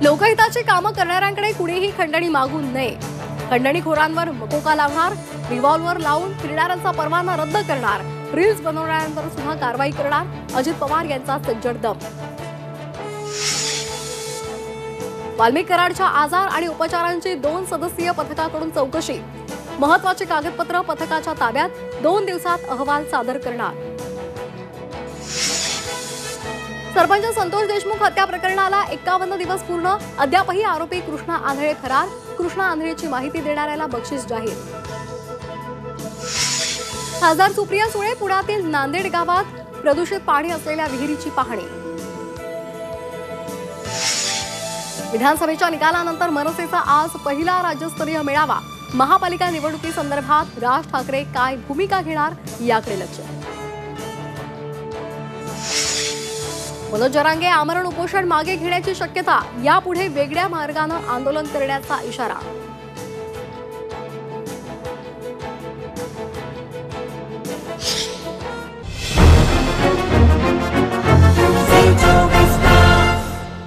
लोकहिताची कामं करणाऱ्यांकडे कुणीही खंडणी मागू नये. खंडणीखोरांवर मकोका लावणार, रिव्हॉल्वर लावून फिरणाऱ्यांचा परवाना रद्द करणार, रील्स बनवणाऱ्यांवर सुद्धा कारवाई करणार, अजित पवार यांचा सज्जड दम. वाल्मिक कराडच्या आजार आणि उपचारांची 2 सदस्यीय पथकाकडून चौकशी. महत्वाची कागदपत्र पथकाच्या ताब्यात, 2 दिवसात अहवाल सादर करणार. सरपंच संतोष देशमुख हत्या प्रकरणाला 51 दिवस पूर्ण. अद्यापही आरोपी कृष्णा आंधळे फरार. कृष्णा आंधळेची माहिती देणाऱ्याला बक्षीस जाहीर. खासदार सुप्रिया सुळे पुण्यातील नांदेड गावात प्रदूषित पाणी असलेल्या विहिरीची पाहणी. विधानसभेच्या निकालानंतर मनसेचा आज पहिला राज्यस्तरीय मेळावा. महापालिका निवडणुकीसंदर्भात राज ठाकरे काय भूमिका घेणार याकडे लक्ष. मनोज जरांगे आमरण उपोषण मागे घेण्याची शक्यता. यापुढे वेगळ्या मार्गाने आंदोलन करण्याचा इशारा.